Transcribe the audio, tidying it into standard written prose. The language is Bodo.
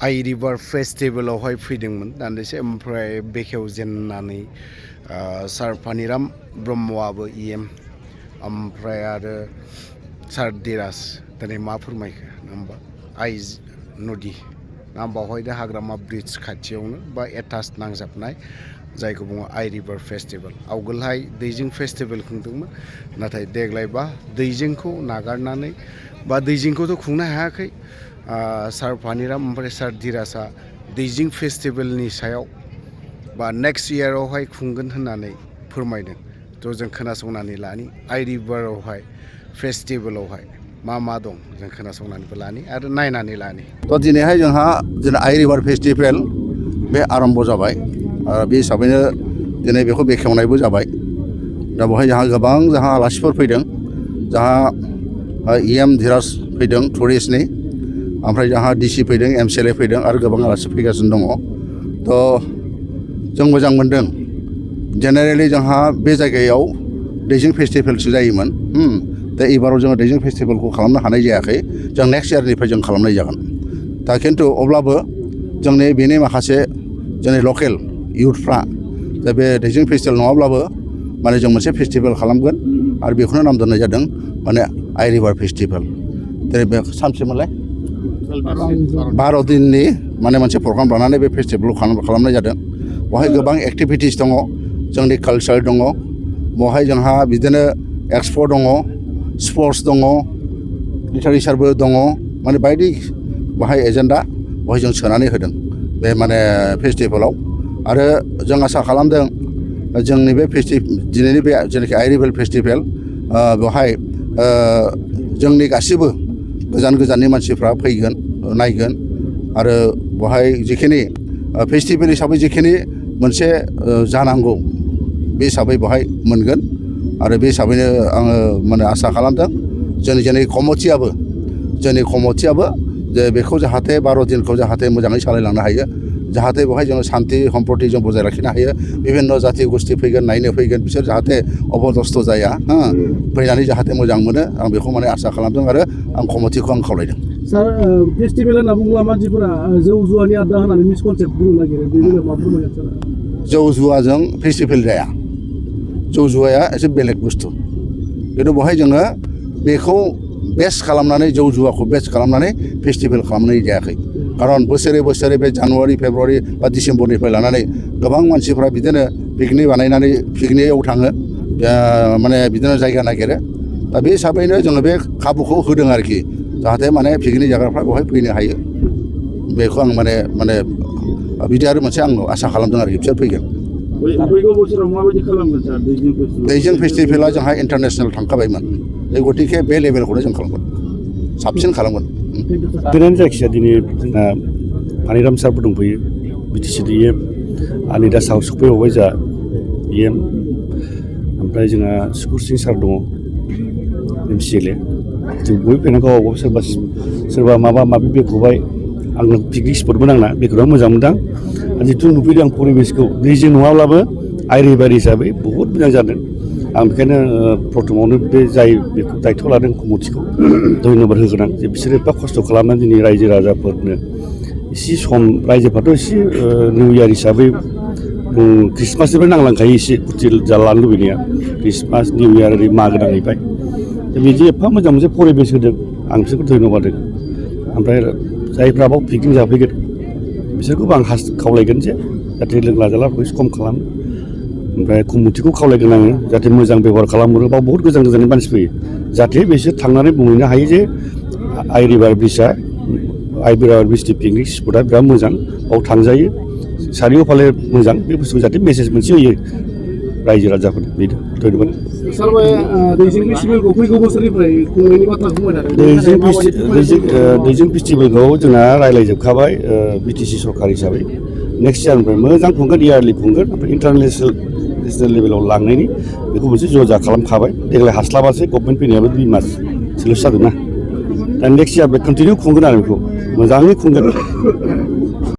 आइ रिभार फेस्टिभेलावहाय फैदोंमोन दान्दिसे ओमफ्राय बेखेवजेननानै सार पानिराम ब्रह्मआबो इएम ओमफ्राय आरो सार धीराज दिनै मा फोरमायखो नङा होमबा आइ नदि ना बावहाय दा हाग्रामा ब्रिज खाथियावनो बा एटाच नांजाबनाय जायखौ बुङो आइ रिभार फेस्टिभेल आवगोलहाय दैजिं फेस्टिभेल खुंदोंमोन नाथाय देग्लायबा दैजिंखौ नागारनानै बा दैजिंखौथ' खुंनो हायाखै सार पानिराम ओमफ्राय सार धीराजआ दैजिं फेस्टिभेलनि सायाव बा नेक्स्ट इयारावहाय खुंगोन होननानै फोरमायदों थ' जों खोनासंनानै लानि आइ रिभारावहाय फेस्टिभेलावहाय मा दं जों खोनासंनानैबो लानि आरो नायनानै लानि थ' दिनैहाय जोंहा आइ रिभार फेस्टिभेल बे आरम्भ जाबाय आरो बे हिसाबैनो दिनै बेखौ बेखेवनायबो जाबाय दा बेवहाय जोंहा आलासिफोर फैदों जोंहा इएम धीराज फैदों टुरिस्टनि ओमफ्राय जोंहा डिसि फैदों एमसिएलए फैदों आरो गोबां आलासि फैगासिनो दङ थ' जों मोजां मोनदों जेनेरेलि जोंहा बे जायगायाव दैजिं फेस्टिभेलसो जायोमोन दा एबाराव जोङो दैजिं फेस्टिभेलखौ खालामनो हानाय जायाखै जों नेक्स्ट इयारनिफ्राय जों खालामनाय जागोन दा खिन्थु अब्लाबो जोंनि बेनि माखासे जोंनि लकेल इउथफ्रा दा बे दैजिं फेस्टिभेल नङाब्लाबो माने जों मोनसे फेस्टिभेल खालामगोन आरो बेखौनो नाम दोननाय जादों माने आइ रिभार फेस्टिभेल दिनै बे सानसेमोनलाय 12 दिननि माने मोनसे प्रग्राम लानानै बे फेस्टिभेलखौ खालामनाय जादों बेवहाय गोबां एक्टिभिटिस दङ जोंनि कालचार दङ बेवहाय जोंहा बिदिनो एक्सप' दङ स्पर्ट्स दङ लिटारेचारबो दङ माने बायदि बेवहाय एजेन्डा बेवहाय जों सोनानै होदों बे माने फेस्टिभेलाव आरो जों आसा खालामदों जोंनि बे दिनैनि बे जेनाखि आइ रिभार फेस्टिभेल बेवहाय जोंनि गासिबो गोजान गोजाननि मानसिफ्रा फैगोन नायगोन आरो बेवहाय जिखिनि फेस्टिभेल हिसाबै जिखिनि मोनसे जानांगौ बे हिसाबै बेवहाय मोनगोन आरो बे हिसाबैनो आङो माने आसा खालामदों जोंनि कमिटियाबो जे बेखौ जाहाथे 12 दिनखौ जाहाथे मोजाङै सालायलांनो हायो जाहाथे बेवहाय जोङो सान्थि सम्प्रति जों बजाय लाखिनो हायो बिभिन्न जाथि गोष्ठी फैगोन नायनो फैगोन बिसोर जाहाथे अबदस्थ जाया फैनानै जाहाथे मोजां मोनो आं बेखौ माने आसा खालामदों आरो आं कमिटिखौ आं खावलायदों सार फेस्टिभेल होनना बुङोब्ला मानसिफोरा जौ जुवानि आड्डा होनानै मिसकनसेप्ट बुंनो नागिरो बे बेलायाव मा फोरमायगोन सार जौ जुवाजों फेस्टिभेल जाया जौ जुवाया एसे बेलेग बुस्थु खिन्थु बेवहाय जोङो बेखौ बेस खालामनानै जौ जुवाखौ बेस खालामनानै फेस्टिभेल खालामनाय जायाखै खारन बोसोरे बे जानुवारि फेब्रुवारि बा डिसेम्बरनिफ्राय लानानै गोबां मानसिफ्रा बिदिनो पिकनिक बानायनानै पिकनिकआव थाङो माने बिदिनो जायगा नागिरो दा बे हिसाबैनो जोङो बे खाबुखौ होदों आरोखि जाहाथे माने पिकनिक जाग्राफ्रा बेवहाय फैनो हायो बेखौ आं माने बिदि आरो मोनसे आं आसा खालामदों आरोखि बिसोर फैगोन दैजिं फेस्टिभेला जोंहा इन्टारनेसनेल थांखाबायमोन गतिके बे लेभेलखौनो जों खालामगोन साबसिन खालामगोन बेनो जायखिजाया दिनै जोंना पानिराम सारबो दंफैयो बिटिसिनि इएम आरो दा सायाव सफैबावबाय जा इएम ओमफ्राय जोंहा सुकुर सिं सार दङ एमसिएलए जों बयबो फैनानै गावबा सोरबा माबि बेखौहाय आंनो पिकनिक स्पटबो नांना बेखौनो मोजां मोनदों जिथु नुफैदों आं परिबेसखौ दैजों नङाब्लाबो आइ रिभार हिसाबै बहुद मोजां जादों आं बेखायनो प्रथमावनो बे जाय बेखौ दायथ' लादों कमिटिखौ धन्यबाद होगोन आं जे बिसोरो एफा खस्थ' खालामनानै दिनै रायजो राजाफोरनो एसे सम रायजोफ्राथ' एसे निउ इयार हिसाबै ख्रिस्टमासनिफ्राय नांलांखायो एसे फुरथि लानो लुबैनाया ख्रिस्टमास निउ इयार ओरै मागो नांहैबाय दा बिदि एफा मोजां मोनसे परिबेस होदों आं बिसोरखौ धन्यबाद होदों ओमफ्राय जायफ्रा बाव पिकनिक जाफैगोन बिसोरखौबो आं खावलायगोन जे जाहाथे लोंला जालाफोरखौ एसे खम खालाम ओमफ्राय कमिटिखौ खावलायगोन आङो जाहाथे मोजां बेबहार खालामहरो बाव बहुत गोजान गोजाननि मानसि फैयो जाहाथे बिसोर थांनानै बुंहैनो हायो जे आइ रिभार ब्रिजनि पिकनिक स्पटआ बिराद मोजां बाव थांजायो सारिय' फाले मोजां बे बुस्थुखौ जाहाथे मेसेज मोनसे होयो रायजो राजाफोरनो बेनो धन्यबाद दैजिं फेस्टिभेलखौ जोंहा रायज्लायजोबखाबाय बिटिसि सरकार हिसाबै नेक्स्ट इयारनिफ्राय मोजां खुंगोन इयारलि खुंगोन ओमफ्राय नेसनेल लेभेलाव लांनायनि बेखौ मोनसे जजा खालामखाबाय देग्लाय हास्लाबासै गभर्नमेन्ट फैनायाबो 2 माससोल'सो जादोंना दा नेक्स्ट इयार बे कन्टिनिउ खुंगोन आरो बेखौ मोजाङै खुंगोन